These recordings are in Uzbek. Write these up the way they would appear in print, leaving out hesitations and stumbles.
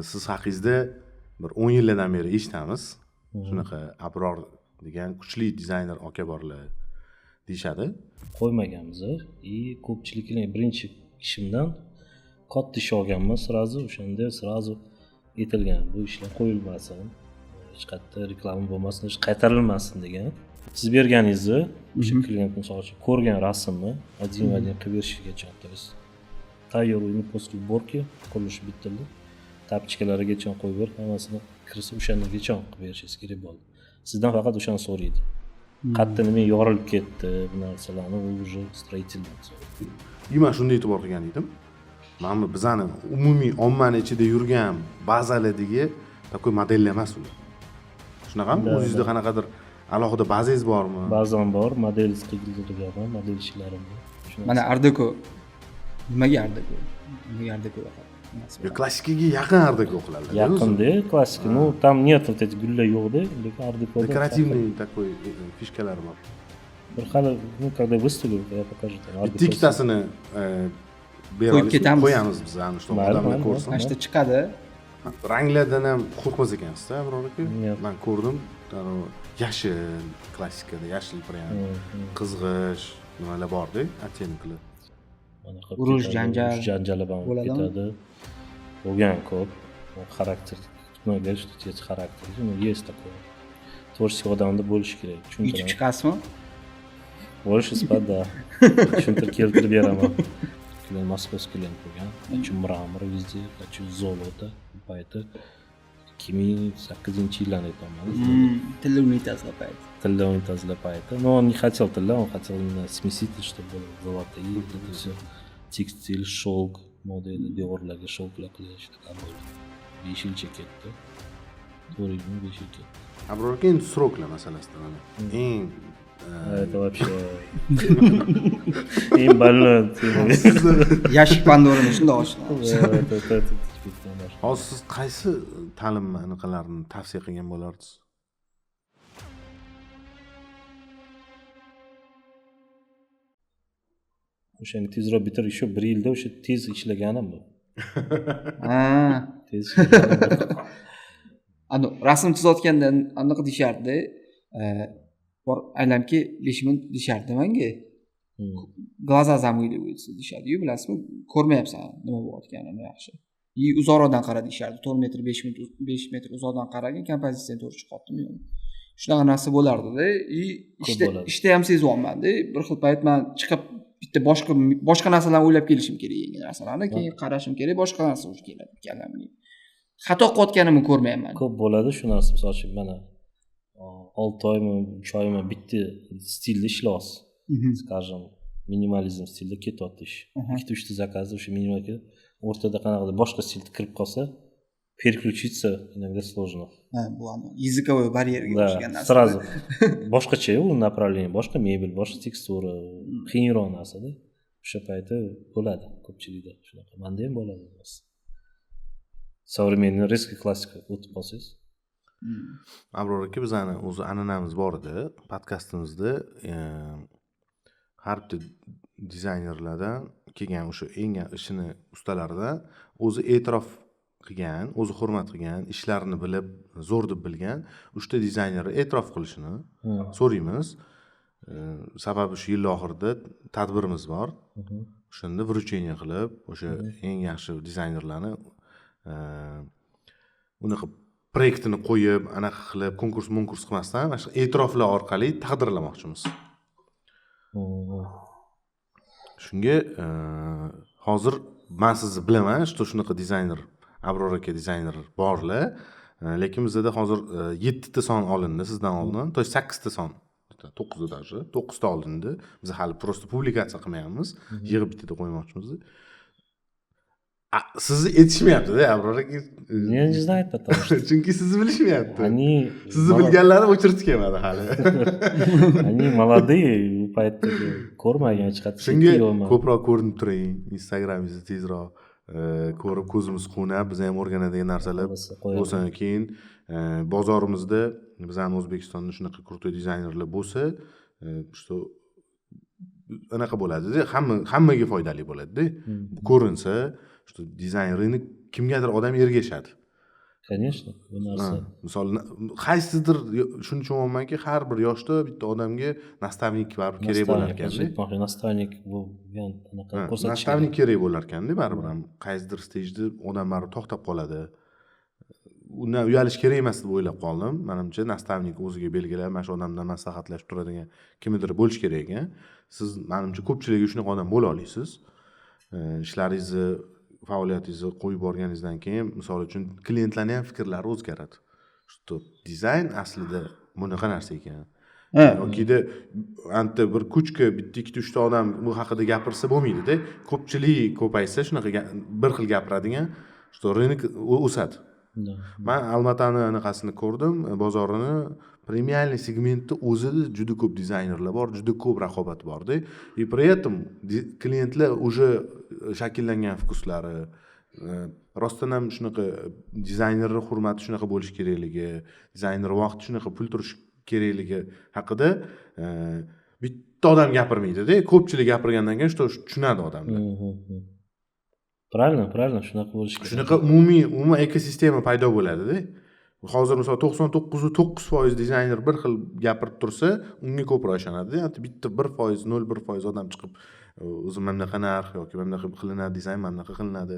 siz haqingizda bir 10 yillardan beri eshitamiz. Shunaqa Abror degan kuchli dizayner aka borlar deyishadi. Qo'ymaganmiz. Ko'pchilikning birinchi ishimdan katta ish olganman, o'shanda aytilgan bu ishlar qo'yilmasin, hech qayerda reklama bo'lmasin, hech qaytarilmasin degan. Siz berganingizni o'sha klient misol uchun ko'rgan rasmni один qilib berishgacha biz tayyor uyni после уборки qurilishi bitildi. Tapchkalarigacha qo'yib ber, hammasini kirsa o'shangacha qilib berishingiz kerak bo'ldi. Sizdan faqat o'shani so'raydi. Qayerda nima yorilib ketdi, bu narsalarni уже строительный. Men shunday e'tibor qilgan edim. Mana bizani umumiy ommani ichida yurgan bazalardagi такой modellar emas ular. Shunaqami? O'zingizda qanaqadir alohida bazangiz bormi? Ba'zan bor, model qildirganman, model ishlarim bor. Mana Ardeko. Nimaga Ardeko? Nimaga Ardeko yo'q? Klassikaga yaqin Ardeko qiladi. Yaqin-da, klassika. Ну, там нет вот этих гулlar yo'q-da, lekin Ardeko. Dekorativный такой fishkalar bor. Bir hali, когда выставлю, я покажу там Ardeko. Ikkitasini qo'yib ketamiz. Qo'yamiz biz ana shu odamlar ko'rsin. Mana shu chiqadi. Ranglardan ham qo'rqmas ekansiz-da, Abror aka. Men ko'rdim. Yashil, klassikada yashil prям, qizg'ish nimalar bor-da, оттенкlar. Urush, janjal bo'lib ketadi. Bo'lgan ko'p. Xarakter, nimaga shtut xarakter, есть такое. Tворческий odamda bo'lish kerak. Yutib chiqasizmi? Больше спада. Tushuntirib keltirib beraman. Moskovskiy klient bo'lgan. Хочу mramor везде, хочу золото. Поэтому 2008-yillarni aytaman. Tilla unitazlar payti. Tilla unitazlar payti. Но он не хотел тilla, он хотел именно смесить, чтобы было золотые, это все текстиль, шелк, modeli devorlarga showlar qilish такой. 5 yilcha ketdi. 4 yil, 5 yil ketdi. Abror aka endi sroklar masalasida mana eng это вообще eng baland. Yashik Pandorani shunday ochdi. Hozir siz qaysi ta'lim anaqalarini tavsiya qilgan bo'lardingiz? O'shani tezroq bitir, еще 1 yilda o'sha tez ishlaganim bu. Tez. Ano rasm chizayotganda anaqa deyishardi. Bor aylamki 5 minut deyishardi menga. Glaza zamuylaydi deyishardi-yu, bilasizmi? Ko'rmayapsan nima bo'layotganini yaxshi. Uzoqdan qara deyishardi. 4 metr 5 metr uzoqdan qaragin, kompozitsiyani to'g'ri chiqyaptimi yo'qmi? Shunaqa narsa bo'lardi-da. Ishda ham sezyapman-da. Bir xil payt men chiqib bitta boshqa narsalarni o'ylab kelishim kerak, yangi narsalarni, keyin qarashim kerak, boshqa narsa o'zi keladi kallamga. Xato qilayotganimni ko'rmayman. Ko'p bo'ladi shu narsa, masalan, mana 6 oymi, 3 oymi bitta stilda ishlaysiz. Скажем, minimalizm stilda ketyapti ish. 2-3 ta zakazda o'sha minimalga o'rtada qanaqadir boshqa stilda kirib qolsa, переключиться иногда сложно. Bu языковой baryerga o'xshagan narsa. Сразу boshqacha u направление, boshqa mebel, boshqa tekstura, qiyinroq narsa-da. O'sha payti bo'ladi ko'pchilikda shunaqa. Menda ham bo'ladi. Современный резкий klassika o'tib qolsangiz. Abror aka, bizani o'zi an'anamiz bor edi. Podkastimizda har bitta dizaynerlardan kelgan o'sha eng ishini ustalaridan o'zi e'tirof qilgan, o'zi hurmat qilgan, ishlarini bilib, zo'r deb bilgan 3 ta dizaynerni e'tirof qilishini so'raymiz. Sababi shu yil oxirida tadbirimiz bor. O'shanda вручение qilib, o'sha eng yaxshi dizaynerlarni unaqa proyektini qo'yib, anaqa qilib, konkurs qilmasdan, mana shu e'tiroflar orqali taqdirlamoqchimiz. Shunga hozir men sizni bilaman, shunaqa dizayner, Abror aka dizayner borlar, lekin bizda hozir 7 ta son olindi sizdan oldin, to 8 ta son, 9 ta даже, 9 ta olindi. Biz hali просто publikatsiya qilmayapmiz, yig'ib bittada qo'ymoqchimiz. Sizni etishmayapti-da, Abror aka. Men не знаю, потому что chunki sizni bilishmayapti. Они sizni bilganlari o'chirib kelmadi hali. Они молодые, u paytda ko'rmagan hech qachon. Shunga ko'proq ko'rinib turing, Instagramingizda tezroq ko'rib ko'zimiz quvnab, biz ham o'rganadigan narsalar bo'lsin. Keyin bozorimizda bizning O'zbekistonda shunaqa krutoy dizaynerlar bo'lsa, что anaqa bo'ladi-da, hammaga foydali bo'ladi-da. Ko'rinsa, что dizaynerini kimgadir odam ergashadi. Конечно, bu narsa. Misol qaysidir shuni tushunyapmanki, har bir yoshda bitta odamga nastavnik baribir kerak bo'lar ekanda. Nastavnik bu ham anaqa ko'rsatish. Nastavnik kerak bo'lar ekanda, baribir ham qaysidir stejda odam baribir to'xtab qoladi. Undan uyalish kerak emas deb o'ylab qoldim. Menimcha nastavnik o'ziga belgilab, mana shu odamdan maslahatlashib turadigan kimdir bo'lish kerak ekan. Siz menimcha ko'pchiligi shunaqa odam bo'la olasiz. Ishlaringizni, faoliyatingizni qo'yib borganingizdan keyin, misol uchun, klientlarning ham fikrlari o'zgaradi. Что dizayn aslida bunaqa narsa ekan. Yokida anta bir kuchga bitta ikkita uchta odam bu haqida gapirsa bo'lmaydi-da. Ko'pchilik ko'paysa shunaqa bir xil gapiradigan, что rынок o'sadi. Men Almatani anaqasini ko'rdim, bozorini, premialniy segmentda o'zida juda ko'p dizaynerlar bor, juda ko'p raqobat bor-da. И при этом klientlar уже shakllangan fokuslari, rostdan ham shunaqa dizaynerning hurmati shunaqa bo'lish kerakligi, dizayner vaqti shunaqa pul turish kerakligi haqida bitta odam gapirmaydi-da. Ko'pchilik gapirgandan keyin tushunadi odamlar. Правильно, shunaqa bo'lish kerak. Shunaqa umumiy ekosistema paydo bo'ladi-da. Hozir misol 99.9% dizayner bir xil gapirib tursa, unga ko'proq ishonadi. Bitta 1%, 0.1% odam chiqib, o'zi mana bunaqa narx yoki mana bunaqa qilinadi, dizayn mana bunaqa qilinadi.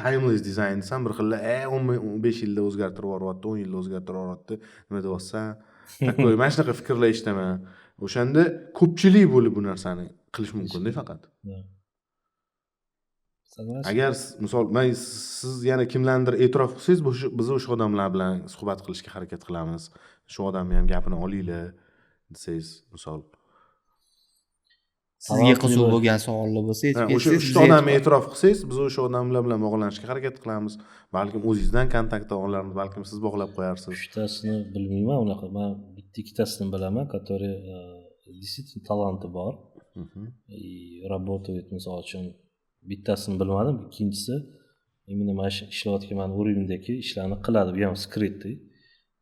Timeless dizayn desam bir xillar 15 yilda o'zgartirib yuboryapti, 10 yilda o'zgartirib yuboryapti. Nima deyapsan? Takoy, mana shunaqa fikrlar eshitaman. O'shanda ko'pchilik bo'lib bu narsani qilish mumkin-da faqat. Agar misol siz yana kimlardir e'tirof qilsangiz, biz o'sha odamlar bilan suhbat qilishga harakat qilamiz. Shu odamning ham gapini olinglar desangiz, misol sizga qiziq bo'lgan savollar bo'lsa, o'sha odamni e'tirof qilsangiz, biz o'sha odamlar bilan bog'lanishga harakat qilamiz. Balkim o'zingizdan kontakt olamiz, balkim siz bog'lab qo'yarsiz. Uchtasini bilmayman, unaqa. Men bitta ikkitasini bilaman, который действительно talanti bor. И работает, misol uchun bittasini bilmadim, ikkinchisi именно mana shu ishlayotgan men уровеньdagi ishlarni qiladi, bu ham skritdi.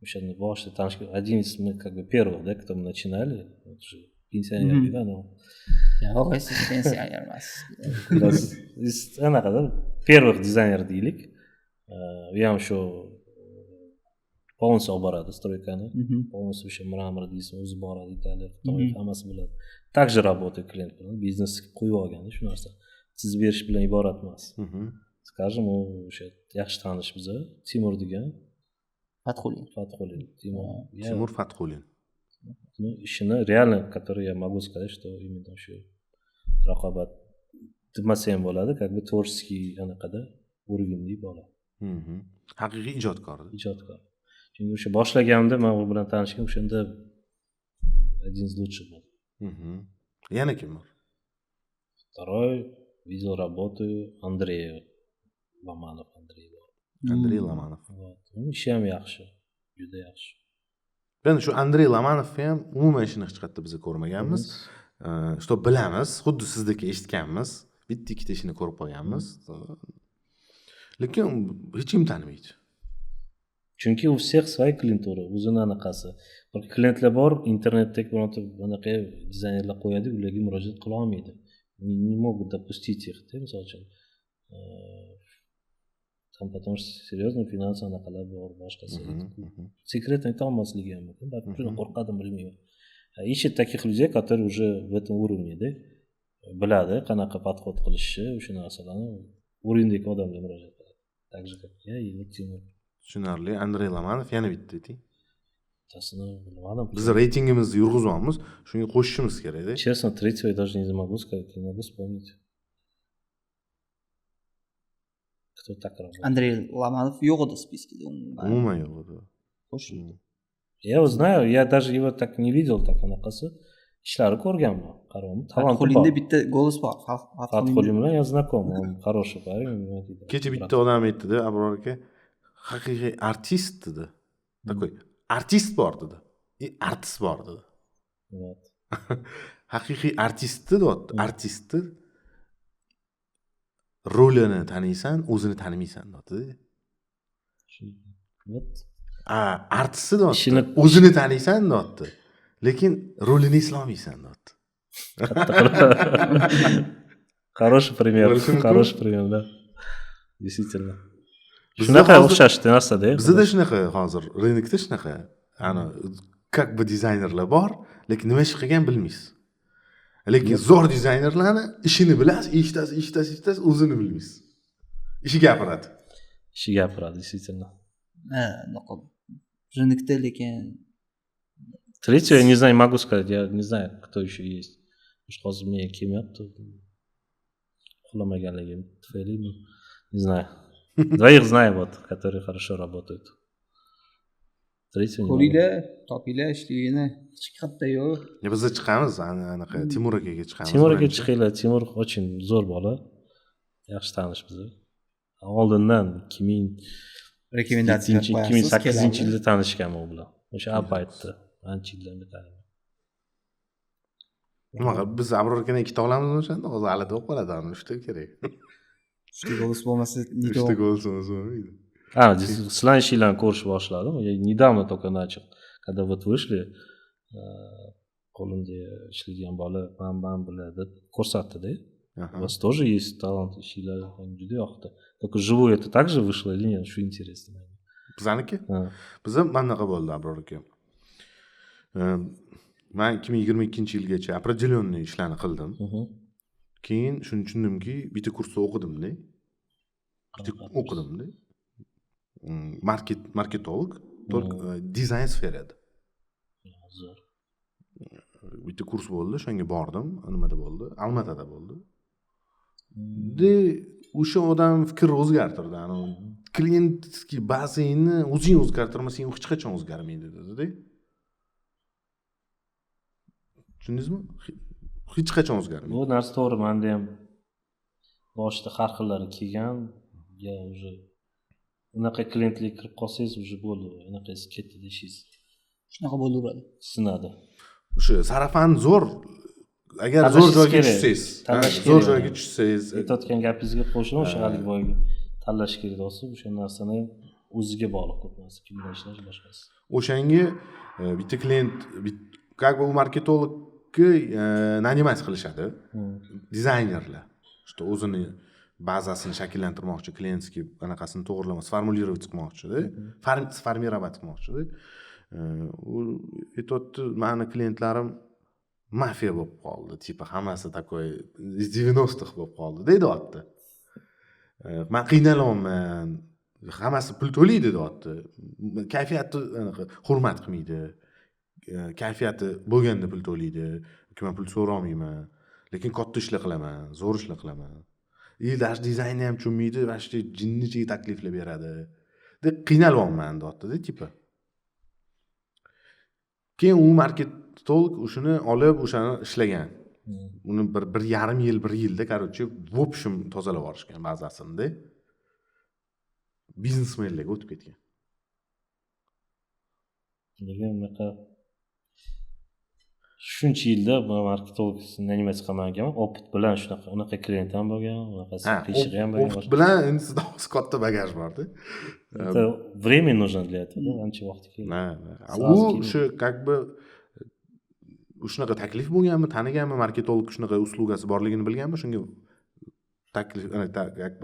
O'shani boshida tanishgan, один из мы как бы первых, да, кто мы начинали, вот уже пенсионер, да, но yo'q, siz pensioner emas. Anaqada первых dizayner deylik. Bu ham shu polностью olib boradi stroykani. Polностью o'sha mramor deysiz, o'zi boradi, Italiya, Xitoy, hammasi biladi. Также работает клиент bilan, biznes qo'yib olganda shu narsa. Siz berish bilan iborat emas. Скажем, u o'sha yaxshi tanish biza, Timur degan. Fathulin. Timur Fathulin. Ну, ishini реально, который я могу сказать, что именно shu raqobat demasa ham bo'ladi, как бы творческий anaqada уровеньli bola. Haqiqiy ijodkor. Chunki o'sha boshlaganimda men u bilan tanishgan, o'shanda один из лучших был. Yana kim bor? Второй видел работу Андрея Ломанов. Andrey Lamanov. Uni ishi ham yaxshi, juda yaxshi. Ben shu Andrey Lamanovni ham umuman ishini hech qayerda biz ko'rmaganmiz. Что bilamiz, xuddi sizdek eshitganmiz, bitta ikkita ishini ko'rib qolganmiz. Lekin hech kim tanimaydi. Chunki u всех свои klientura, o'zini anaqasi. Bir klientlar bor, internetdagi bironta bunaqa dizaynerlar qo'yadi, ularga murojaat qila olmaydi. Не могут допустить их, misol uchun. Там потому что серьезно финансовый anaqalar bor, boshqasi. Секретно ayta olmasligi ham mumkin. Balki qo'rqadim, bilmayman. Ищет таких людей, которые уже в этом уровне, да, biladi qanaqa подход qilishni, o'sha narsalarni уровеньdagi odamga murojaat qiladi. Так же как я и вот Timur. Tushunarli. Andrey Lamanov yana bitta ayting. Tasini bilmadim. Biz reytingimizni yurg'izamiz, shunga qo'shishimiz kerak-da. Честно, третьего я даже не могу сказать, не могу вспомнить. Кто так работает? Андрей Ломанов yo'q edi spiskada. Umuman yo'q edi. Qo'shildi. Я его знаю, я даже его так не видел, так anaqasi. Ishlari ko'rganman, qaramam. Fathullinda bitta голос bor. Fathulin bilan я знаком, он хороший парень. Kecha bitta odam aytdi-da, Abror aka, haqiqiy artist dedi. Takoy, artist bor dedi. Artist bor dedi. Вот. Haqiqiy artistni deyapti, artistni rolini taniysan, o'zini tanimaysan deyapti. Вот. Artistni deyapti, o'zini taniysan deyapti. Lekin rolini eslolmaysan deyapti. Хороший пример, да. Действительно. Bizda Shunaqa hozir- o'xshash narsada. Bizda shunaqa hozir rынокda shunaqa. Ana как бы dizaynerlar bor, lekin nima ish qilgan bilmaysiz. Lekin zo'r dizaynerlarni ishini bilasiz, eshitasiz, o'zini bilmaysiz. Ishi gapiradi. Ishi gapiradi, действительно. Ha, anaqa rынокda lekin Третье, я не знаю, не могу сказать, я не знаю, кто еще есть. Может, hozir menga kelmayapti. Uxlamaganligim tufaylimi? Не знаю. Двоих знаю, вот, которые хорошо работают. Третьего не могу. ko'ringlar, topinglar ishligini. Hech qayerda yo'q. Biz chiqamiz, anaqa Timur akaga chiqamiz. Timur aka birinchi. chiqinglar. Timur очень zo'r bola. Yaxshi tanish bizni. Oldindan Rekomendatsiya 2008 yilda tanishganman u bilan. O'sha paytda ancha yildan beri. Nima qilib biz Abror akani ikkita olamizmi o'shanda? Hozir alida o'qib qoladi, ana 3 ta kerak. 3 gol bo'lmasa, 3 ta gol bo'lmaydi. Sizlarni ishinglarni ko'rishni boshladim. Я недавно только начал. Когда вот вышли, qo'limda ishlaydigan bola man bilan deb ko'rsatdi-da. У вас тоже есть талант, ishinglar juda yoqdi. Только живую это также вышло или нет? Shu интересно. Bizaniki? Bizda manaqa bo'ldi Abror aka. Men 2022-yilgacha определённый ishlarni qildim. Keyin shuni tushundimki, bitta kursda o'qidim-da. O'qidim-da. Marketolog, только dizayn sferada. Zo'r. Bitta kurs bo'ldi, o'shanga bordim. Nimada bo'ldi? Almatada bo'ldi. De o'sha odam fikr o'zgartirdi. Ana klientski bazangni o'zing o'zgartirmasang, u hech qachon o'zgarmaydi dedi-da. Tushundingizmi? Hech qachon o'zgarmaydi. Bu narsa to'g'ri, menda ham boshida har xillari kelgan, ya уже unaqa klientlik kirib qolsangiz, уже bo'ldi, unaqasi ketdi deysiz. Shunaqa bo'laveradi. Sinadi. O'sha sarafan zo'r. Agar zo'r joyga tushsangiz, zo'r joyga tushsangiz, aytayotgan gapingizga qo'shilib, o'sha hali boyga tanlash kerak bo'lsa, o'sha narsani ham o'ziga bog'liq ko'p narsa, kimdan ishlash boshqasi. O'shanga bitta klient, как бы u marketologga naнимать qilishadi. Dizaynerlar. Что o'zini bazasini shakllantirmoqchi, klientskiy anaqasini to'g'irlamoq, sformulировать qilmoqchi-da, sformировать qilmoqchi-da. U aytayapti, meni klientlarim mafiya bo'lib qoldi, tipa hammasi такой из 90-х bo'lib qoldi, deyapti. Men qiynalyapman, hammasi pul to'laydi deyapti. Kayfiyatni hurmat qilmaydi. Kayfiyati bo'lganda pul to'laydi. Men pul so'ramayman, lekin katta ishlar qilaman, zo'r ishlar qilaman. Dash dizaynni ham tushunmaydi, va shu jinnicha takliflar beradi. Deb qiynalyapman deyapti-da, tipa. Keyin u marketolog o'shani olib, o'shani ishlagan. Uni 1,5 yil, 1 yilda, короче, в общем tozalab yuborishgan bazasini-da. Biznesmenlarga o'tib ketgan. Lekin unaqa shuncha yilda marketolog naнимать qilmagan, opit bilan unaqa klient ham bo'lgan, unaqasi qiyshig'i ham bo'lgan. Opit bilan endi sizda katta bagaj bor-da. Это время нужно для этого, ancha vaqt kerak. U shu как бы shunaqa taklif bo'lganmi, taniganmi, marketolog shunaqa uslugasi borligini bilganmi, shunga taklif,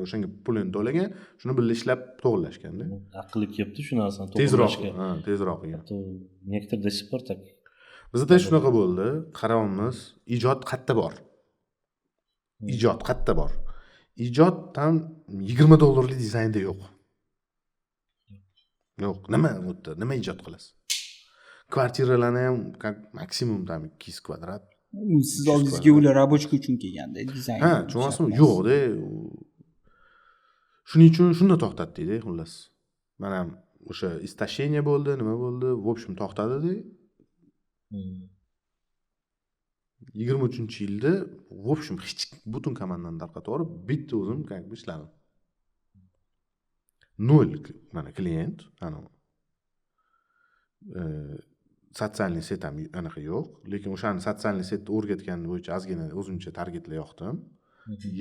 o'shanga pulini to'lagan, shuni birga ishlab to'g'irlashganda. Aqli kelibdi shu narsani to'g'irlashga. Tezroq qilgan. Некоторые до сих пор так. Bizda shunaqa bo'ldi, qarayapmiz, ijod qayerda bor? Ijod qayerda bor? Ijod ham $20 dizaynda yo'q. Yo'q, nima ijod qilasiz? Kvartiralarni ham maksimum tam 200 kvadrat. Siz oldingizga ular rabochka uchun kelganda dizayn. Ha, tushunasizmi? Yo'q-da. Shuning uchun shunda to'xtatdik-da, xullas. Mana ham o'sha istashение bo'ldi, nima bo'ldi? В общем, to'xtadi-da. 23-yilda в общем hech butun komandani tarqatib bitta o'zim как бы ishladim. 0 mana klient, ana sotsialniy set ham anaqa yo'q, lekin o'shani sotsialniy setni o'rgatgan bo'yicha ozgina o'zimcha targetlar yoqdim.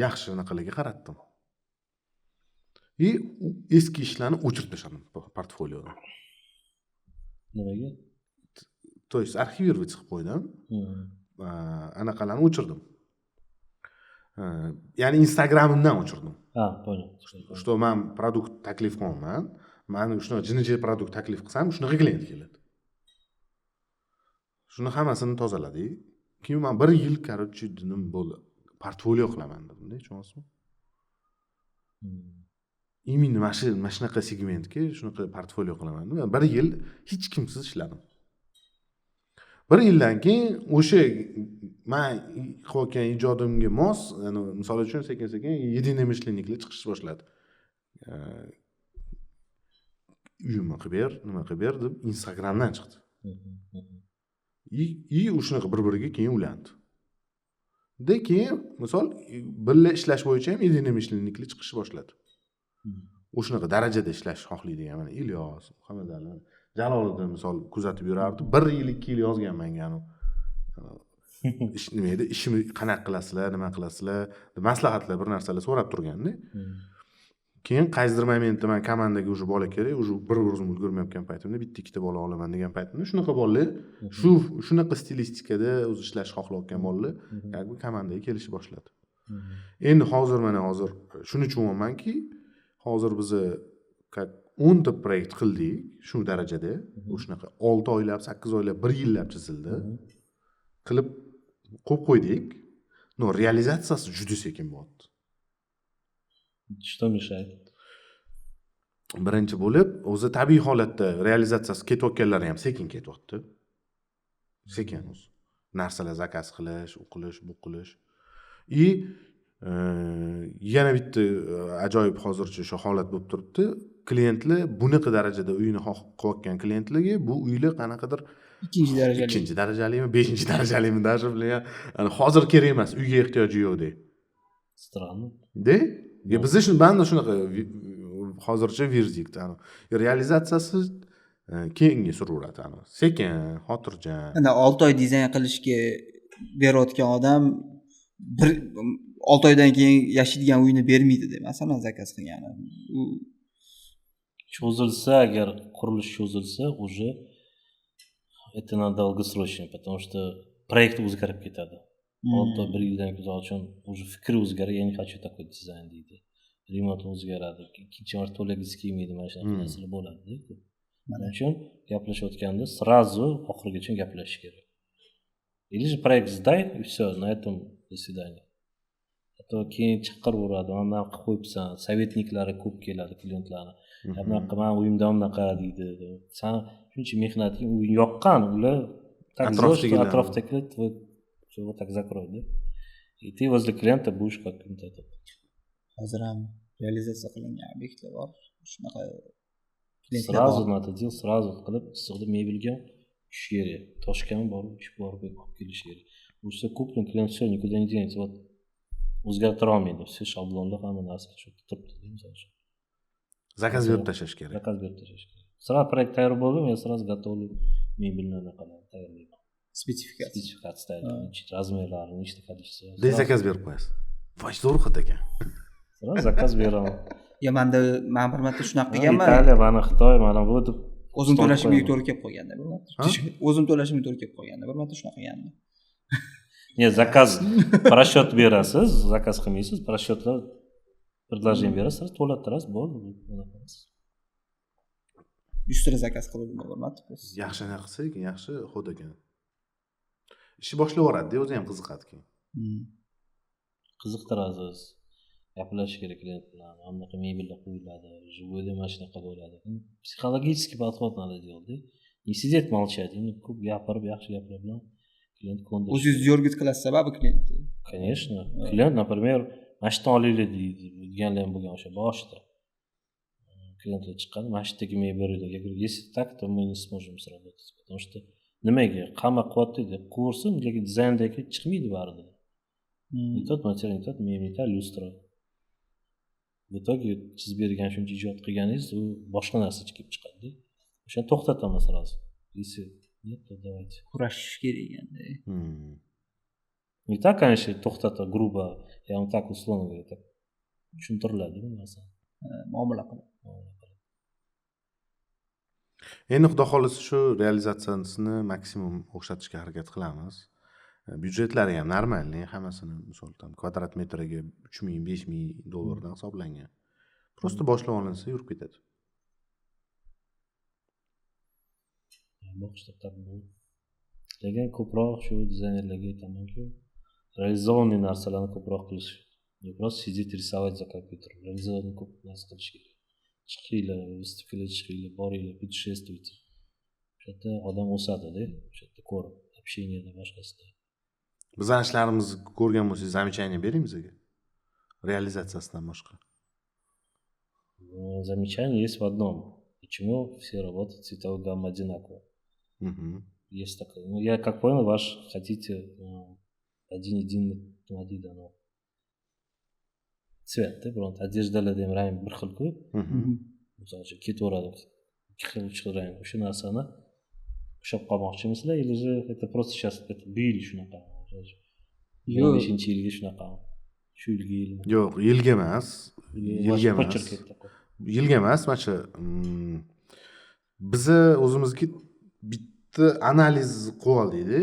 Yaxshi anaqalarga qaratdim. Eski ishlarni o'chirib tashladim portfoliodan. Nimaga? То есть arxivировать qilib qo'ydim. Anaqalarni o'chirdim. ya'ni Instagramimdan o'chirdim. Ha, понял. Что men produkt taklif qilaman, mani shunaqa jini produkt taklif qilsam, shunaqa klient keladi. Shuni hammasini tozaladik. Keyin men 1 yil короче nima bo'ldi? Portfolio qilaman dedim-da, tushunasizmi? Именно mana shunaqa segmentga shunaqa portfolio qilaman. Men 1 yil hech kimsiz ishladim. 1 yildan keyin o'sha men qilayotgan ijodimga mos, ya'ni misol uchun sekin-sekin единомышленникlar chiqishni boshladi. Uyimni qilib ber, nima qilib ber deb Instagramdan chiqdi. И shunaqa bir-biriga keyin ulandi. De keyin misol birga ishlash bo'yicha ham единомышленникlar chiqishni boshladi. O'shunaqa darajada ishlash xohlaydigan mana Ilyos, Muhammadali, Jaloliddin misol kuzatib yurardi. 1 yil 2 yil yozganman ganu. Nima edi? Ishimni qanaqa qilasizlar, nima qilasizlar, maslahatlar bir narsalar so'rab turganda. Keyin qaysidir momentda men komandaga уже bola kerak, уже bir o'zim ulgurmayotgan paytimda bitta ikkita bola olaman degan paytimda shunaqa bolalar, shunaqa stilistikada o'zi ishlash xohlayotgan bolalar, ya'ni komandaga kelishni boshladi. Endi hozir shuning uchun o'ylaymanki, hozir biz 10 ta proyekt qildik, shu darajada, o'shunaqa 6 oylab, 8 oylab, 1 yillab chizildi. Qilib qo'yib qo'ydik. No, realizatsiyasi juda sekin bo'ldi. Что мешает? Birinchi bo'lib, o'zi tabiiy holatda realizatsiyasi ketayotganlari ham sekin ketyapti. Sekin o'zi. Narsalar zakaz qilish, u qilish, bu qilish. И yana bitta ajoyib hozircha shu holat bo'lib turibdi. Klientlar bunaqa darajada uyini qilayotgan klientlarga bu uylar qanaqadir ikkinchi darajalimi, 5-darajalimi даже bilan hozir kerak emas, uyga ehtiyoji yo'q de. Странно. De? Bizda shuni banda shunaqa hozircha verdikt, realizatsiyasi keyinga suraveradi, sekin, xotirjam. Ana 6 oy dizayn qilishga berayotgan odam 6 oydan keyin yashaydigan uyni bermaydi deb masalan zakaz qilgani. U cho'zilsa, agar qurilish cho'zilsa, уже это на долгосрочный, потому что проект o'zgarib ketadi. 6 oy 1 yildan keyin uchun уже fikri o'zgaradi, я не хочу такой dizayn deydi. Remont o'zgaradi, ikkinchi marta to'lagisi kelmaydi, mana shunaqa narsalar bo'ladi-ku. Mana uchun gaplashayotganda сразу oxirigacha gaplashish kerak. Или же проект сдай и все, на этом до свидания. То keyin chaqiraveradi, mana qilib qo'yibsan, sovetniklari ko'p keladi klientlarni. Bunaqa men uyimda bunaqa deydi. Sen shuncha mehnating uying yoqqan, ular atrofdagilar вот так закройdi. И ты возле клиента будешь как этот. Hozir ham realizatsiya qilingan obyektlar bor. Shunaqa Сразу надо делать, сразу qilib, issiqda mebelga tushish kerak. Toshgan borib, tushib borib qo'yib kelish kerak. O'sha куплен клиент все никуда не денется. Вот o'zgartira olmaydi. Все shablonda hamma narsa shu turibdi deymiz. Zakaz berib tashlash kerak. Zakaz berib tashlash kerak. Сразу проект tayyor bo'ldi, men сразу готовлю mebelni tayyorlayman. Spesifikatsiya, razmerlarini, nechta количество. Deb zakaz berib qo'yasiz. Voy, zo'r xat ekan. Sразу zakaz beraman. Men bir marta shunaqa qilganman. Italiya, mana Xitoy, mana bu deb o'zim to'lashimga to'g'ri kelib qolganda bir marta. O'zim to'lashimga to'g'ri kelib qolganda bir marta shunaqa qilganman. Ne, zakaz parashyot berasiz, zakaz qilmaysiz, parashyotlar предложение berasiz, to'lattirasiz, bo'ldi. 100 ta zakaz qildim bir marta. Yaxshi nima qilsa ekan, yaxshi xod ekan. Ishi boshlab yuboradi, o'zi ham qiziqadi keyin. Qiziqtirasiz. Gaplashish kerak klient bilan. Hammaqa mebellar qo'yiladi, живойda mashinaqa bo'ladi. Psixologический подход надо делать, да? Не сидеть молчать, ko'p gapirib, yaxshi gaplar bilan klient ko'ndirish. O'zingiz yorgit qilasiz sababi kliyentni. Конечно. Klient, например, mashina olaylik deydi, deganlar ham bo'lgan o'sha boshida. Klientlar chiqqan, mashinadagi mebellar, я говорю, если так, то мы не сможем сработать, потому что nimaga qama qilyapti deb qo'rsin, lekin dizayndagi chiqmaydi baribir. Не тот материал, не тот мебель, не та люстра. В итоге siz bergan shuncha ijod qilganingiz u boshqa narsa chiqib chiqadi. O'shani to'xtataman сразу. Если нет, то давайте. Kurashish kerak endi. Не так, конечно, to'xtata грубо, я вам так условно говорю, так tushuntiriladi bu narsa. Muomala qilib. Endi xudo xolisa shu realizatsiyasini maksimum o'xshatishga harakat qilamiz. Byudjetlari ham normalniy, hammasini misol tam kvadrat metriga 3000 5000 dollardan hisoblangan. Prosta boshlab olinsa yurib ketadi. Boshqa bu. Lekin ko'proq shu dizaynerlarga aytamanki, realizovanniy narsalarni ko'proq qilish. Просто сидеть рисовать за компьютером. Realizovanniy ko'p narsa qilish kerak. Chiqinglar, выступили, chiqinglar, boringlar, путешествуйте. O'sha yerda odam o'sadi-da, o'sha yerda ko'rib, общениеda boshqasida. Bizning ishlarimizni ko'rgan bo'lsangiz, замечание bering bizga. Realizatsiyasidan boshqa. Замечание есть в одном. Почему все работают цветовой гаммы одинаково? Есть такое. Ну, я как понял, ваш хотите один-единый дано. Цвет, да, biron одежdalarda ham rang bir xil-ku. Misol uchun ketaveradi. Ikki xil, uch xil rang. O'sha narsani ushlab qolmoqchimisizlar, или же это просто сейчас это buyil shunaqa. Yo'q, 5-yilga shunaqa. Shu yilga. Yo'q, yilga emas. Yilga emas. Yilga emas, mana shu bizni o'zimizga bitta analiz qilib oldikda.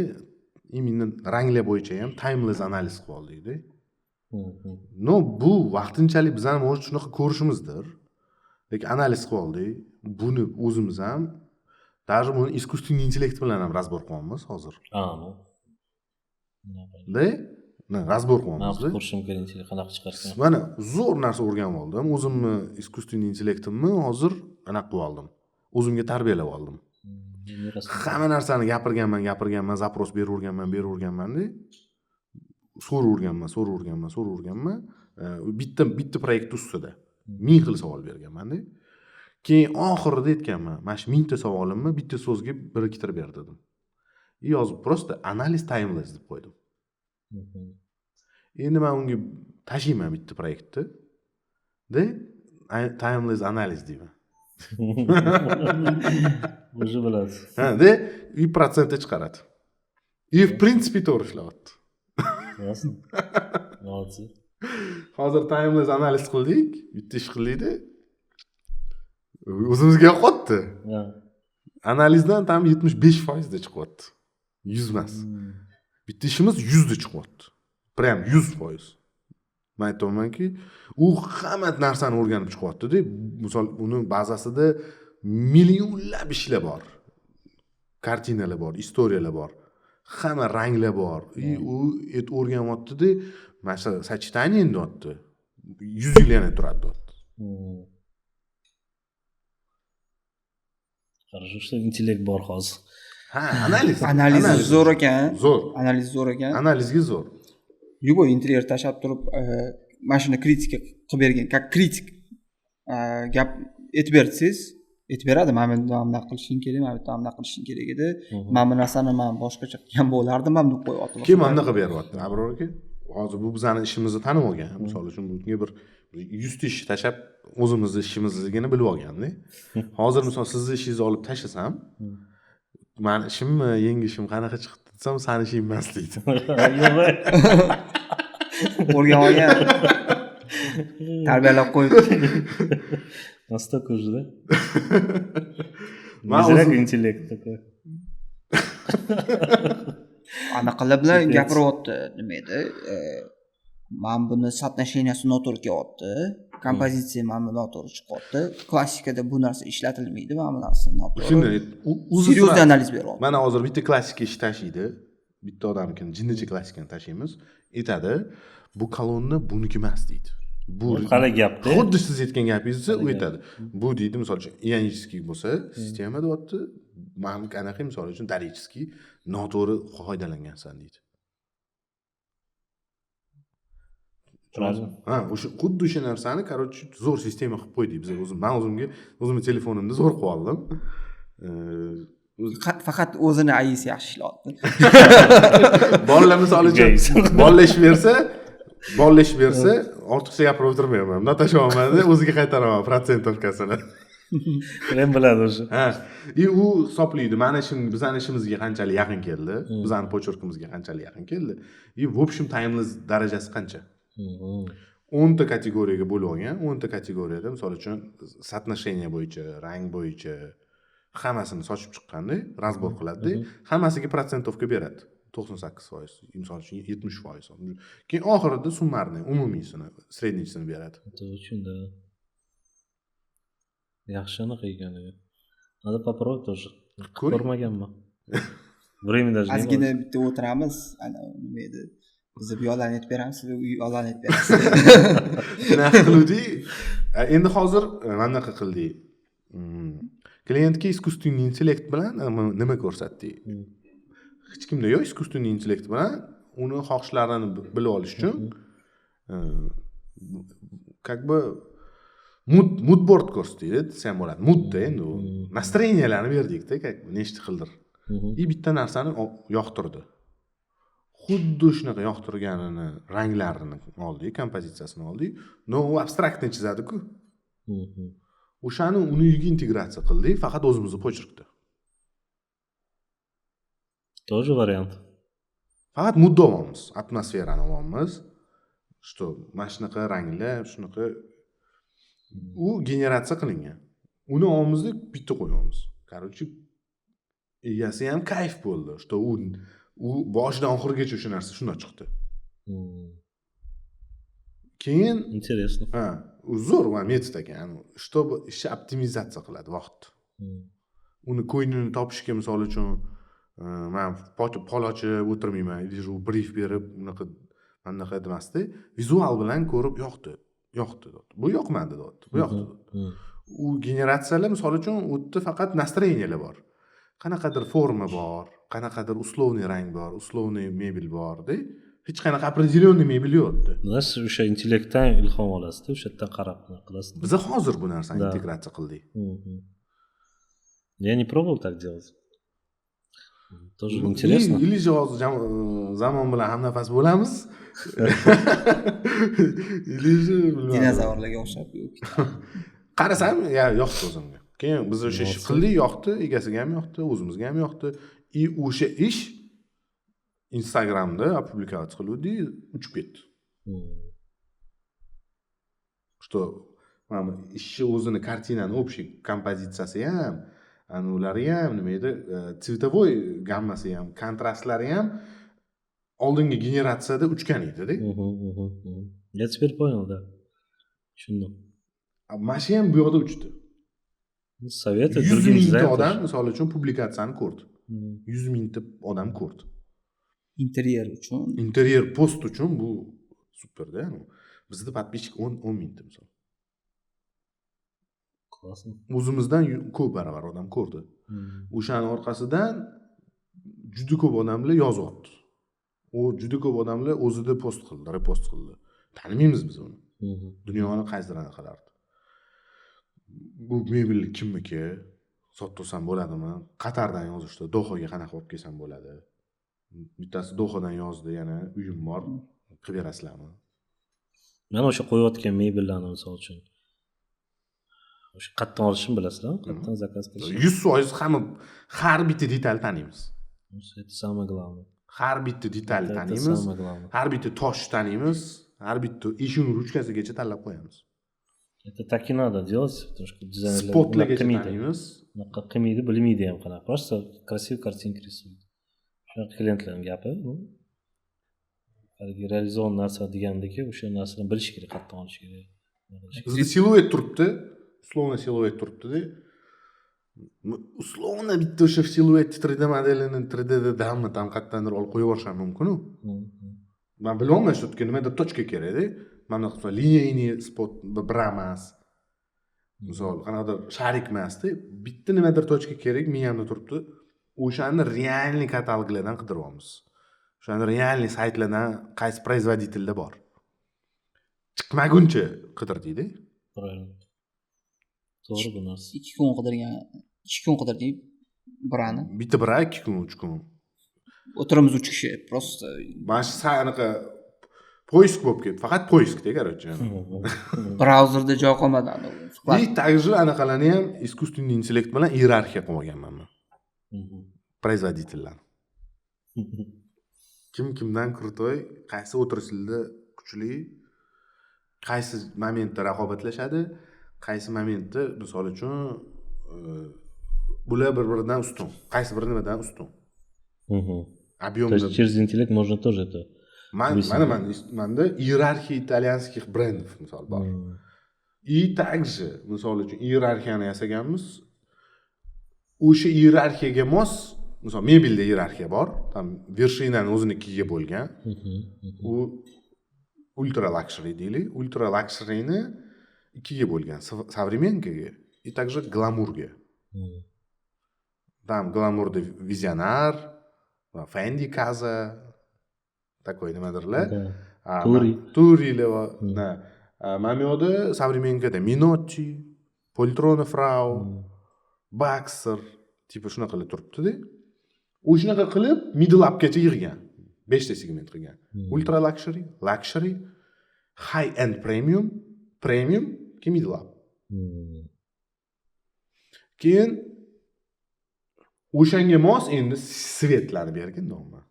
Именно ranglar bo'yicha ham timeless analiz qilib oldikda. No, bu vaqtinchalik biz ham o'zi shunaqa ko'rishimizdir. Lekin analiz qilib oldik. Buni o'zimiz ham даже buni искусственный intellekt bilan ham razbor qilyapmiz hozir. No. Razbor qilyapmiz. Men ko'rishim kerak, qanaqa chiqargan. Mana zo'r narsa o'rganib oldim. O'zimni искусственный intellektimni hozir anaqa qilib oldim. O'zimga tarbiyalab oldim. Hamma narsani gapirganman, zaпрос beraverganman-da. So'raverganman. Bitta proyekt ustida 1000 xil savol berganman-da. Keyin oxirida aytganman, mana shu 1000 ta savolimni bitta so'zga biriktirib ber dedim. Yozib prosta analiz timeless deb qo'ydim. Endi men unga tashiyman bitta proyektni. Timeless analiz deyman. O'zi bilasiz. И процентni chiqaradi. И в принципе to'g'ri ishlayapti. Yaxshi. Молодцы. Hozir timeless analiz qildik, bitta ish qildikda. O'zimizga yoqyapti. Analizdan tam 75% da chiqyapti. 100 emas. Bitta ishimiz 100 da chiqyapti. Prям 100%. Men aytamanki, u hamma narsani o'rganib chiqyapti-da. Misol, uni bazasida millionlab ishlar bor. Kartinalar bor, istoriyalar bor. Hamma ranglar bor. U o'rganyapti-da, mana shu sachitaniya deyapti. 100 yil yana turadi deyapti. Хорошо, что интеллект bor hozir. Analiz zo'r ekan. Zo'r. Analiz zo'r ekan. Analizga zo'r. Любой интерьер tashab turib, mana shuni kritika qilib bergan, как kritik gap aytib bersangiz, aytib beradi. Mana bunday qilishing kerak, mana bunday qilishing kerak edi. Mana bu narsani men boshqacha qilgan bo'lardim, men deb qo'yapti. Kim mana bunaqa beryapti? Abror aka, hozir bu bizning ishimizni tanib olgan. Misol uchun bunga bir 100 ta ish tashab o'zimizning ishimizligini bilib olganda. Hozir misol sizning ishingizni olib tashlasam, men ishimmi, yangi ishim qanaqa chiqdi desam, sani ishing emas deydi. O'rgan olgan. Tarbiyalab qo'yib. Настолько уже, да? Мизрак интеллект такой. Anaqalar bilan gapiryapti, nima edi? Men buni соотношенияsi noto'g'ri kelyapti. Kompozitsiya mana noto'g'ri chiqyapti. Klassikada bu narsa ishlatilmaydi, mana bu narsa noto'g'ri. Shunday, seriyoz analiz beryapti. Mana hozir bitta klassika ish tashiydi. Bitta odamnikini, jinnicha klassikani tashiymiz. Aytadi, bu kolonna buniki emas deydi. Bu qara gapda. Xuddi siz aytgan gapingizni u aytadi. Bu deydi, misol uchun, ionический bo'lsa, sistema deyapti. Men qanaqa misol uchun darический noto'g'ri foydalangansan deydi. O'sha xuddi o'sha narsani, короче, zo'r sistema qilib qo'ydik biz men o'zimni telefonimda zo'r qilib oldim. Faqat o'zini ayisi yaxshi ishlayapti. Bolalar misol uchun bolalar ish bersa, ortiqcha gapirib o'tirmayman. Bundan tashlamayman, o'ziga qaytaraman prosentovkasini. Men biladi o'sha. U hisoblaydi. Bizning ishimizga qanchalik yaqin keldi, bizning pochorkimizga qanchalik yaqin keldi. В общем timeless darajasi qancha? 10 ta kategoriyaga bo'lib olgan. 10 ta kategoriyada, misol uchun, соотношение bo'yicha, rang bo'yicha hammasini sochib chiqqanda, razbor qiladi, hammasiga prosentovka beradi. 98%, misol uchun 70%. Keyin oxirida summarniy, umumiysini, sredniysini beradi. Tushunda. Yaxshi anaqa ekan. Надо попробовать тоже. Ko'rmaganman. Время даже ozgina bitta o'tiramiz, ana nima edi? Biz yo'llarni aytib beramiz, siz yo'llarni aytib berasiz. Shunaqa qildik. Endi hozir anaqa qildik. Klientga искусственный intellekt bilan nima ko'rsatdik? Hech kimda yo'q искусственный intellekt bilan uni xohishlarini bilib olish uchun как бы mood board ko'rsatdik, desam bo'ladi. Moodda endi u настроениyalarni berdik-da, как бы nechta qildir. И bitta narsani yoqtirdi. Xuddi shunaqa yoqtirganini, ranglarini oldik, kompozitsiyasini oldik. No, u abstraktni chizadi-ku. O'shani uni uyiga integratsiya qildik, faqat o'zimizning почеркda. Тоже вариант. Faqat mudda olamiz, atmosferani olamiz. Что, mana shunaqa ranglar, shunaqa u generatsiya qilingan. Uni olamiz-da bitta qo'yamiz. Короче, egasi ham kayf bo'ldi. Что u boshidan oxirigacha o'sha narsa shunday chiqdi. Keyin Интересно. u zo'r va metod ekan. Чтобы ishni optimizatsiya qiladi vaqt. Uni ko'ynini topishga misol uchun men pol ochib o'tirmayman, idish u brief berib, unaqa demasdi. Vizual bilan ko'rib yoqdi. Bu yoqmadi debdi. Bu yoqdi. U generatsiyalar misol uchun u yerda faqat настроениyalar bor. Qanaqadir forma bor, qanaqadir uslovniy rang bor, uslovniy mebel bor-da. Hech qanaqa определённый mebel yo'q-da. Siz o'sha intellektdan ilhom olasiz-da, o'sha yerdan qarab qilasiz. Biz hozir bu narsani integratsiya qildik. Я не пробовал так делать. Тоже интересно. Или hozir zamon bilan hamnafas bo'lamiz. Или Dinozavrlarga o'xshab yo'q. Qarasam, yoqdi o'zimga. Keyin biz o'sha ish qildik, yoqdi, egasiga ham yoqdi, o'zimizga ham yoqdi. И o'sha ish Instagramda publikatsiya qiluvdik, uchib ketdi. Что mana ishni o'zini kartinani общий kompozitsiyasi ham, anulari ham, nima edi, цветовой gammasi ham, kontrastlari ham oldingi generatsiyada uchgan edi-da. Я теперь понял, да. Tushundim. Mana shu ham bu yoqda uchdi. Советы 100 другим mingta дизайнерам. odam misol uchun publikatsiyani ko'rdi. 100 mingta odam ko'rdi. Interyer uchun. Interyer post uchun bu super-da. Bizda подписчик 10 mingta misol. Классно. O'zimizdan ko'p baravar odam ko'rdi. O'shaning orqasidan juda ko'p odamlar yozyapti. U juda ko'p odamlar o'zida post qildi, repost qildi. Tanimaymiz biz uni. Dunyoning qaysidir anaqalarida. Bu mebel kimniki? Sotib bo'ladimi? Qatardan yozishdi, Dohaga qanaqa olib kelsam bo'ladi? Bittasi Dohadan yozdi, yana uyim bor, qilib berasizlarmi? Mana o'sha qo'yayotgan mebellarni misol uchun o'sha qayerdan olishni bilasizlar? Qayerdan zakaz qilish? 100% hamma har bitta detal taniymiz. Это самое главное. Har bitta detal Это taniymiz. самое главное. Har bitta tosh taniymiz. Har bitta eshikning ruchkasigacha tanlab qo'yamiz. Это так и надо делать, потому что дизайнерлар Spotlargacha taniymiz. Unaqa qilmaydi, bilmaydi ham qanaqa. Просто красивый картинка рисует. Shunaqa klientlarning gapi. Haligi realizovan narsa degandiki, o'sha narsani bilish kerak, qayerdan olish kerak. Bizda siluet turibdi. Условно siluet turibdi-da. Условно bitta o'sha siluet 3D modelini 3D dammi tam qayerdandir olib qo'yib yuborishim mumkin-ku. Men bilmayman, что таки nimadir точка kerak-da. Mana qilsa lineyniy spot bramas. Misol, qanaqadir sharik emasda, bitta nimadir точка kerak, miyamda turibdi. O'shani realniy kataloglardan qidiryapmiz. O'shani realniy saytlardan qaysi производительda bor. Chiqmaguncha qidirdingda. Правильно. To'g'ri bu narsa. 2 kun qidirgan, 2 kun qidirdik birani. Bitta bira 2 kun, 3 kun. O'tiramiz 3 kishi, просто Mana shu anaqa poisk bo'lib ketdi. Faqat poiskda, короче. brauzerda joy qolmadi anavi. И также anaqalarni ham искусственный интеллект bilan iyerarxiya qilib olganman men. Производительlar. Kimdan krutoy, qaysi o'tirishlarda kuchli, qaysi momentda raqobatlashadi, qaysi momentda misol uchun bular bir-biridan ustun, qaysi biri nimadan ustun. То объемda есть через интеллект можно тоже это. manda иерархия итальянских брендов misol bor. И также misol uchun iyerarxiyani yasaganmiz. O'sha iyerarxiyaga mos, misol mebelda iyerarxiya bor, tam vershinani o'zinikiga bo'lgan. U ultra luxury deylik, ultra luxuryni ikkiga bo'lgan, современкаga и также гламурga. Там гламурda vizionar, Fendi Casa, такой nimadirlar. Turilar va mana bu yoqda современкада Minocci, Poltrona Frau, Baxter tipi shunaqa qilib turibdi-da. U shunaqa qilib middle upgacha yig'gan. 5 ta segment qilgan. Ultra luxury, luxury, high end premium, premium, keyin middle up. Keyin o'shanga mos endi svetlarni bergan noma.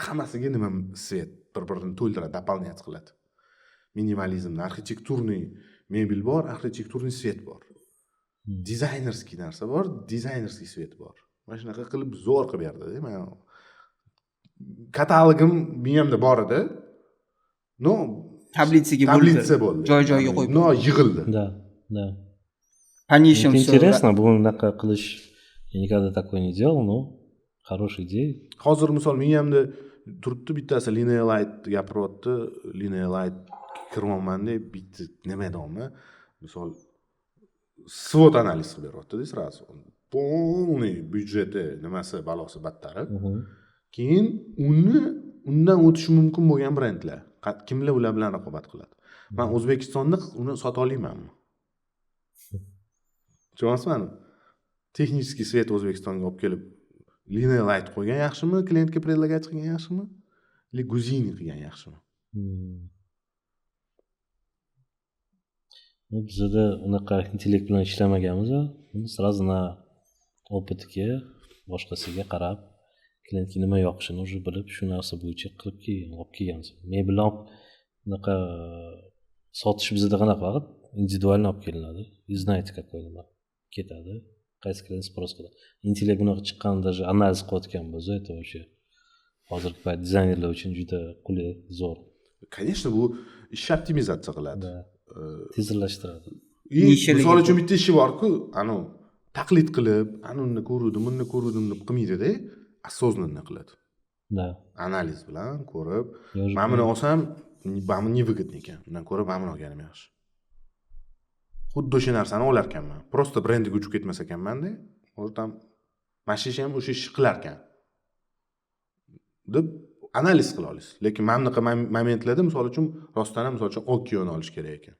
Hammasiga nima svet bir-birini to'ldiradi, дополнять qiladi. Minimalizmda arxitekturniy mebel bor, arxitekturniy svet bor. Dizaynerskiy narsa bor, dizaynerskiy svet bor. Mana shunaqa qilib zo'r qilib berdi-da. Men katalogim miyamda bor edi. No, tablitsa bo'ldi. Joy-joyiga qo'yib. No, yig'ildi. Да, да. Понищим всё. Интересно, bunaqa qilish никогда такое не делал, но хорошая идея. Hozir misol miyamda turibdi bittasi Linealite gapiryapti. Linealite kirmoqman deb bitta nima edimi? Misol SWOT analiz qilib beryapti-da sразу. Полный byudjeti nimasi balosi battari. Keyin undan o'tish mumkin bo'lgan brendlar. Kimlar ular bilan raqobat qiladi? Men O'zbekistonda uni sota olmaymanmi? Tushunyapsizmi? Texnik svet O'zbekistonga olib kelib Linealite qo'ygan yaxshimi? Klientga predlagать qilgan yaxshimi? Yoki Guzini qilgan yaxshimi? Bizda unaqa intellekt bilan ishlamaganmiz. Sразу na opitiga, boshqasiga qarab, klientga nima yoqishini уже bilib, shu narsa bo'yicha qilib olib kelganmiz. Men bilan unaqa sotish bizda qanaqa vaqt individualni olib kelinadi. Знаете, какой nima ketadi. Qaysi klient sпрос qiladi. Intellekt bunaqa chiqqan даже analiz qilayotgan bo'lsa, это вообще hozirgi payt dizaynerlar uchun juda qulay, zo'r. Конечно, bu ishni optimizatsiya qiladi. Tezlashtiradi. Misol uchun bitta ishi bor-ku, taqlid qilib, uni ko'rdim, buni ko'rdim deb qilmaydi-da, осознанно qiladi. Da. Analiz bilan ko'rib, men buni olsam, bu невыгодный ekan. Undan ko'ra men buni olganim yaxshi. Xuddi o'sha narsani olar ekanman. Просто brendiga uchib ketmas ekanman-da. O'rtam mashish ham o'sha ishni qilar ekan. deb analiz qila olasiz. Lekin mana bunaqa momentlarda misol uchun rostdan ham misol uchun Okioni olish kerak ekan.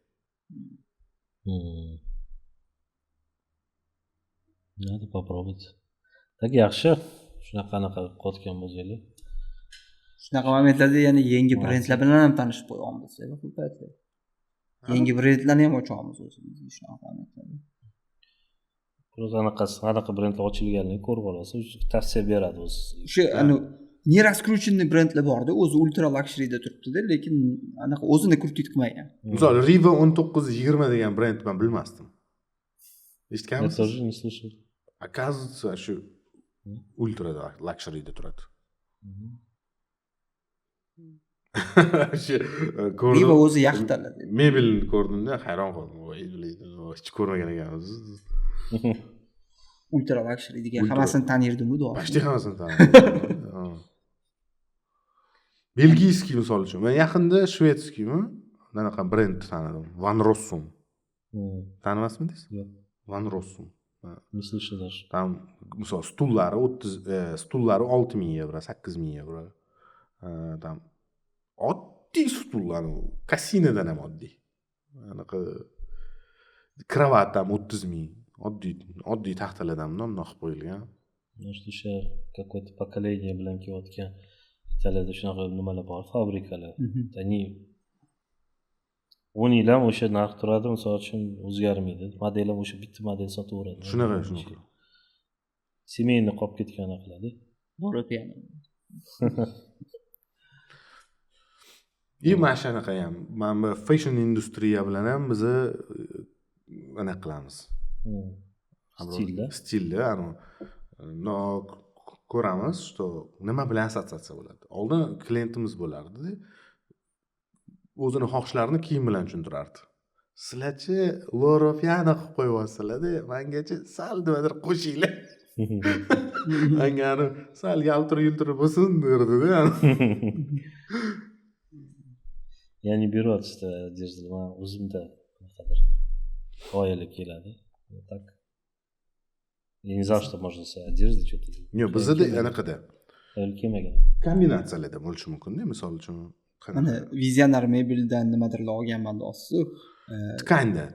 Надо попробовать. Так yaxshi. Shunaqanaqa qotgan bo'lsanglar. Shunaqa momentlarda yana yangi brendlar bilan ham tanishib qo'yamiz. Bu paytda. Yangi brendlarni ham ochamiz o'zimiz shunaqa momentlarda. Qanaqa brendlar ochilganini ko'rib olasiz, tavsiya beradi o'zi. O'sha не раскрученный brendlar bor-da, o'zi ultra luxuryda turibdi-da, lekin anaqa o'zini krutит qilmagan. Misol Riva 1920 degan brend men bilmasdim. Eshitganmisiz? Я тоже не слышал. Оказывается, shu ultra luxuryda turadi. Riva o'zi yaxshi tanladi. Mebelni ko'rdimda hayron qoldim. Voy, hech ko'rmagan ekanmiz. Ultra luxury degan hammasini tanirdim-ku, do'g'ri. Почти hammasini tanirdim. Belgiyskiy misol uchun. Men yaqinda shvedskiymi? Anaqa brend tanidim. Van Rossum. Tanimasmidingiz? Yo'q. Van Rossum. Не слышал даже. Там misol stullari 6000 yevro, 8000 yevro. Там oddiy stullar, kasinadan ham oddiy. Anaqa kravat ham 30000. Oddiy taxtalardan bundoq qilib qo'yilgan. Может, o'sha какое-то поколение bilan kelayotgan Italiyada shunaqa nimalar bor, fabrikalar. Они 10 yil ham o'sha narx turadi, misol uchun o'zgarmaydi. Model ham o'sha bitta model sotaveradi. Shunaqa. Семейный qolib ketgan qiladi. To'g'ri ham. Mana shunaqa ham. Mana bu fashion industriya bilan ham biz anaqa qilamiz. Stilda. Stilda, ko'ramiz, что nima bilan assotsiatsiya bo'ladi. Oldin klientimiz bo'lardi. O'zini xohishlarini kiyim bilan tushuntirardi. Sizlarchi Loro Piana qilib qo'yyapsizlar-da, mengachi sal nimadir qo'shinglar. Mangani sal yaltir-yultir bo'lsin derdi-da. Ya'ni beryapti одежда, men o'zimda qanaqa g'oyali keladi. Так. Я не знал, что можно с одеждой что-то. Yo'q, bizda anaqada Kelmagan. kombinatsiyalarda bo'lishi mumkin-da, misol uchun. Mana vizionar mebeldan nimadirlar olganman deyapsiz-ku.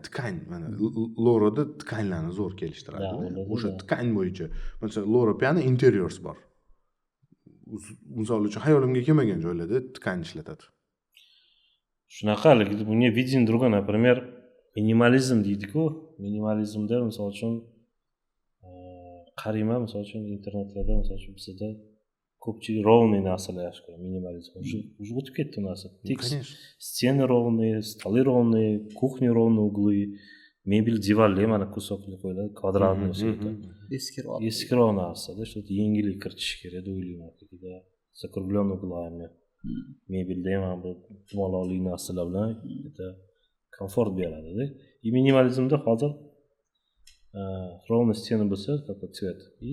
Tkань, mana Loroda tkanylarni zo'r kelishtiradi. O'sha tkany bo'yicha. Masalan, Loro Piana interiors bor. Misol uchun hayolimga kelmagan joylarda tkany ishlatadi. Shunaqalik, bunga виден другой, например, minimalizm deydi-ku. Minimalizmda misol uchun qarayman, misol uchun internetlarda, misol uchun bizda ko'pchilik ровный narsalar yaxshi ko'radi, minimalizm. Уже o'tib ketdi narsa. Стены ровные, столы ровные, кухня ровные углы, mebel divarli mana кусокli qo'yiladi, kvadratный всё-то. Eskiroq narsa-da, что-то yengillik kiritish kerak deb o'ylayman. Juda закругленный углами. Mebelda ham bu tumaloqli narsalar bilan juda komfort beradi-da. И minimalizmda hozir ровно стены bo'lsa, какой цвет. И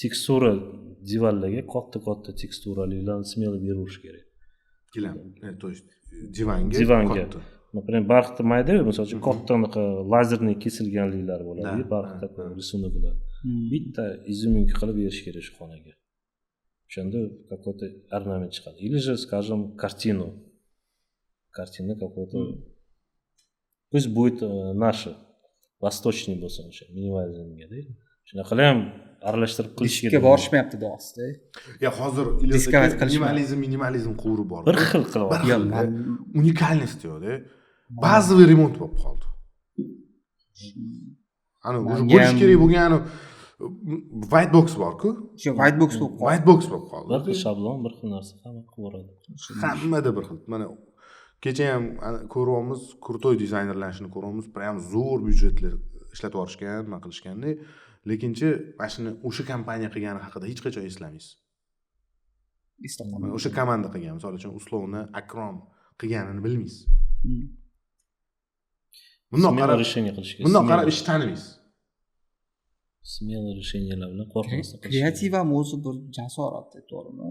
tekstura divarlarga katta teksturaliklarni смело berish kerak. Gilam, то есть divanga katta. Например, barxda mayda, misol uchun katta anaqa lazerniy kesilganliklar bo'ladi, barxda risonak bilan. Bitta izumink qilib berish kerak shu xonaga. O'shanda какой-то орнамент chiqadi. Или же, скажем, картина какой-то. Пусть будет наше восточный bo'lsin o'sha minimalizmga, da. Shunaqa ham aralashtirib qilish kerak. Diskga borishmayapti deyapsiz-da. Ya hozir minimalizm quvuri bor. Bir xil qilyapti. Unikalnost yo'q-da. Ba'zi remont bo'lib qoldi. Ana o'sha bo'lish kerak bo'lgan white box bor-ku. Shu white box bo'lib qoldi. White box bo'lib qoldi. Bir xil shablon, bir xil narsa hamma qilib boradi. Hammada bir xil. Mana kecha ham ko'ryapmiz, kurtoy dizaynerlarni ko'ryapmiz, prям zo'r byudjetlar ishlatib yorishgan, nima qilishganda, lekinchi mana shuni o'sha kompaniya qilgani haqida hech qachon eslamaysiz. O'sha komanda qilgan, misol uchun Uslovni Akrom qilganini bilmaysiz. Bundoq qarab решение qilish kerak. Bundoq qarab ish tanimaysiz. Smelo решениyalar bilan qo'rqmasdan qilish. Kreativ ham o'zi bir jasorat, to'g'rimi?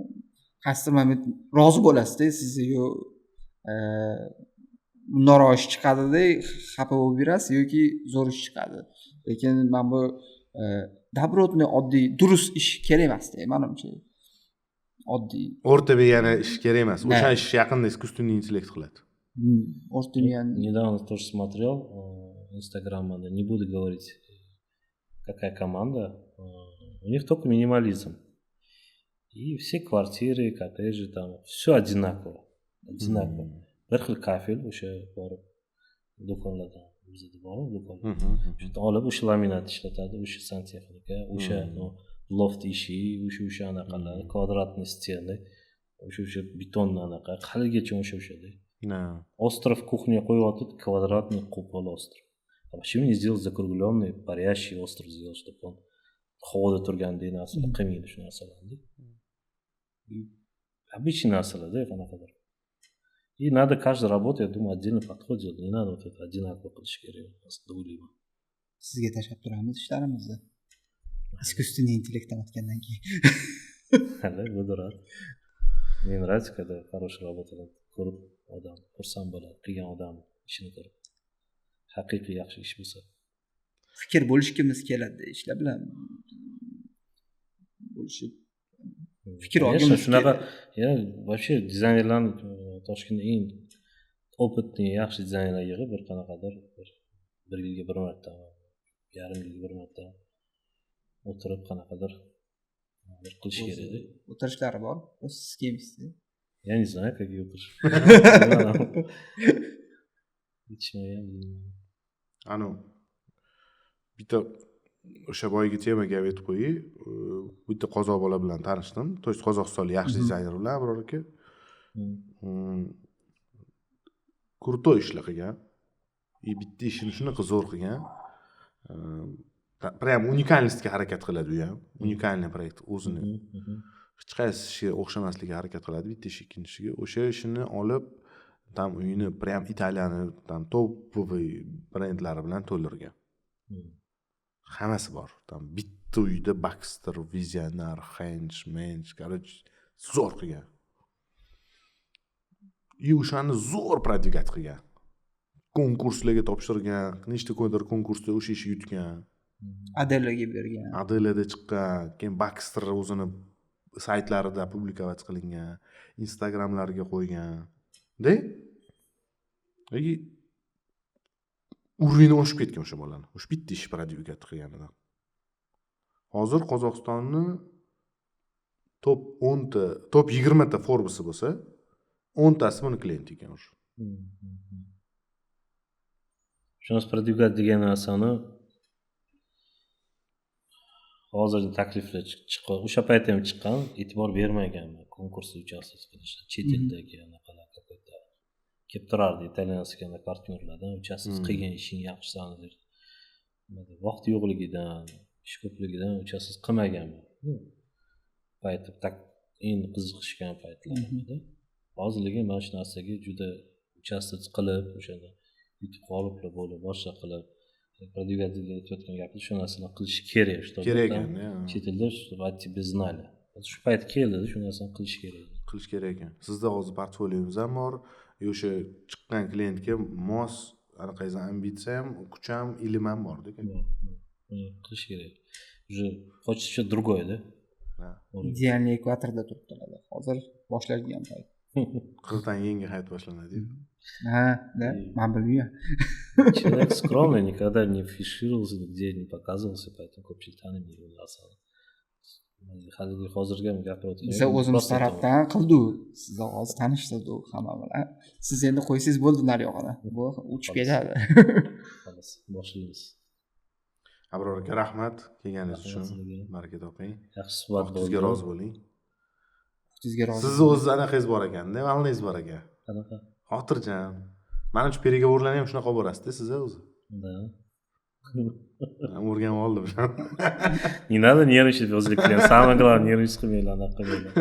Qaysi moment rozi bo'lasiz-da, siz yo norozi ish chiqadi-da, xafa bo'lib yurasiz yoki zo'r ish chiqadi. Lekin men bu добротный oddiy durust ish kerak emas-da, menimcha. Oddiy. O'rta-begona ish kerak emas. O'sha ish yaqinda искусственный интеллект qiladi. O'rtagan. Недавно тоже смотрел Instagram, не буду говорить, какая команда. У них только минимализм. И все квартиры, коттеджи, там все одинаково. Одинаково. Bir xil kafel o'sha borib do'konlardan bizda bor do'kon. Shunda olib o'sha laminat ishlatadi, o'sha santexnika, o'sha loft ishi, o'sha anaqalar, kvadratniy steni, o'sha betonli anaqa, haligacha o'sha-da. Остров кухня qo'yib квадратный qo'pol остров. А почему не сделать закругленный, парящий остров сделать, чтобы он havoda turgandek narsalar qilmaydi shu narsalarni. Обычный narsalar-da qanaqadir. И надо каждая работа, я думаю, отдельно подход делать. Не надо вот это одинаково qilish kerak, aslida o'ylayman. Sizga tashlab turamiz ishlarimizni. Искусственный интеллектdan o'tgandan keyin. Hali budur. Мне нравится, когда хорошая работа ko'rib odam xursand bo'ladi, qilgan odam ishini ko'rib. Haqiqiy yaxshi ish bo'lsa. Fikr bo'lishimiz keladi ishlar bilan bo'lishib. Fikr olgimiz shunaqa, ya вообще dizaynerlarni Toshkentda eng opitniy yaxshi dizaynerlar yig'ib bir qanaqadir bir yilga bir marta, yarim yilga bir marta o'tirib qanaqadir bir qilish kerak-da. O'tirishlari bor. Siz kelmaysiz. Я не знаю, как ее пошли. Anu bitta o'sha boyagi temaga aytib qo'yay. Bitta qozoq bola bilan tanishdim. То есть Qozog'istonlik yaxshi dizayner bilan Abror aka. Kurtoy ishlar qilgan. Bitta ishini shunaqa zo'r qilgan. prям unikalnostga harakat qiladi u ham. Unikalniy proyekt o'zini hech qaysiga o'xshamaslikka harakat qiladi bitta ishi ikkinchishiga. O'sha ishini olib tam uyini prям Italiyani tam topoviy brendlari bilan to'ldirgan. Hammasi bor. Tam bitta uyda Baxter, Visionar, Mensch, короче, zo'r qilgan. И o'shani zo'r продвигать qilgan. Konkurslarga topshirgan, nechta konkursda o'sha ishni yutgan. Adelaga bergan. Adelada chiqqan, keyin Baxter o'zini saytlarida publikovать qilingan, Instagramlarga qo'ygan. De? И уровень oshib ketgan o'sha bolani. O'sha bitta ish продвигать qilganidan. Hozir Qozog'istonni top 10 ta, top 20 ta Forbes bo'lsa, 10 tasi buni klient ekan o'sha. Shunisi продвигать degan narsani hozir takliflar chiqqan. O'sha paytda ham chiqqan, e'tibor bermaganman konkursda uchastkasi qilishda. Chet eldagi anaqalar какой-то kelib turardi, italyanskiy partnyorlardan uchastkasi qilgan ishing yaxshisan deb. Vaqt yo'qligidan, ish ko'pligidan uchastkasi qilmaganman. Payti tak endi qiziqishgan paytlar edi. Hozir lekin mana shu narsaga juda uchastkasi qilib, o'shanda yutib qoliblar bo'lib, boshqa qilib продвигатель aytayotgan gapni shu narsani qilish kerak, что kerak ekan. Chet elda чтобы тебе знали. Shu payt keldi, shu narsani qilish kerak. Qilish kerak ekan. Sizda hozir portfoliyongiz ham bor, o'sha chiqqan klientga mos anaqangiz ambitsiya ham, kuch ham, ilm ham bor ekan. Qilish kerak. Уже хочется что другое, да? Idealni ekvatorda turibdilar. Hozir boshlangan payt. Qirdan yangi hayot boshlanadi. Ha, да, men bilmayman. Человек скромный, никогда не фишировался, нигде не показывался, поэтому ko'pchilik tanimaydi bu narsani. Haligi hozirga ham gapirayotgan. Biz o'zimiz tarafdan qildik. Siz hozir tanishtirdik hamma bilan. Siz endi qo'ysangiz bo'ldi naryoqda. Bu uchib ketadi. Xolos, boshlaymiz. Abror aka, rahmat kelganingiz uchun. Baraka toping. Yaxshi suhbat bo'ldi. Sizga rozi bo'ling. Sizga rozi. Sizni o'z anaqangiz bor ekanda, valningiz bor ekan. Qanaqa? Xotirjam. Manimcha переговорlarni ham shunaqa borasiz-da siz o'zi. Да. O'rganib oldim. Не надо нервничать возле клиента. Самое главное, нервничать qilmanglar, anaqa qilmanglar.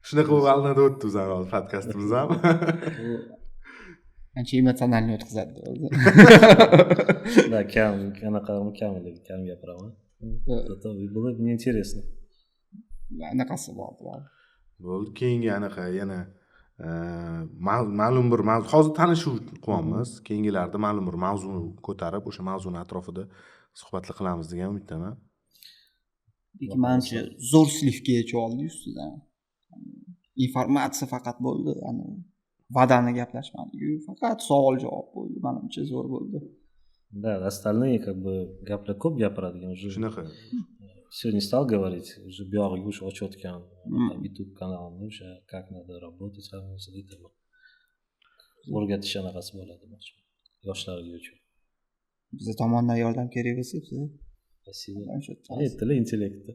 Shunaqa bo'lib alnada o'tdi bizning hozir podkastimiz ham. Ancha emotsionalni o'tkazadi o'zi. Да, kam gapiraman. Zато было мне интересно. Anaqasi bor. Bo'ldi, keyingi anaqa yana ma'lum bir mavzu hozir tanishuv qilyapmiz. Keyingilarda ma'lum bir mavzuni ko'tarib, o'sha mavzuni atrofida suhbatlar qilamiz degan umiddaman. Lekin menimcha zo'r slivga oldi ustidan. Informatsiya faqat bo'ldi, vadani gaplashmadiku, faqat savol-javob bo'ldi. Menimcha zo'r bo'ldi. Да, остальные как бы gaplar ko'p gapiradigan уже. Shunaqa. Все не стал говорить, уже buyog'iga o'sha ochayotgan YouTube kanalimni o'sha как надо работать hammasi deydi. O'rgatish anaqasi bo'ladi demoqchiman. Yoshlarga uchun. Bizga tomondan yordam kerak bo'lsa, biza Спасибо. Aytdilar intellektda.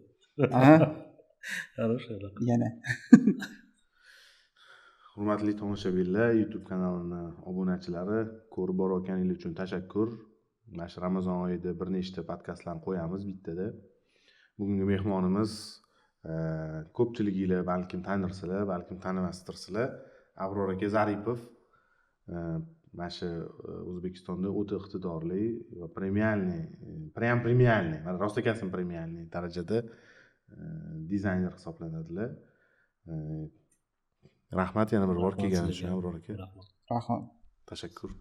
Aha. Хорошая. Yana. Hurmatli tomoshabinlar, YouTube kanalini obunachilari, ko'rib borayotganingiz uchun tashakkur. Mana shu Ramazon oyida bir nechta podkastlarni qo'yamiz bittada. Bugungi mehmonimiz ko'pchiliginglar balkim tanirsizlar, balkim tanimasdirsizlar. Abror aka Zaripov mana shu O'zbekistonda o'ta iqtidorli va premialniy, mana rostakasin premialniy darajada dizayner hisoblanadilar. Rahmat yana bir bor kelganingiz uchun Abror aka. Rahmat. Rahmat. Tashakkur.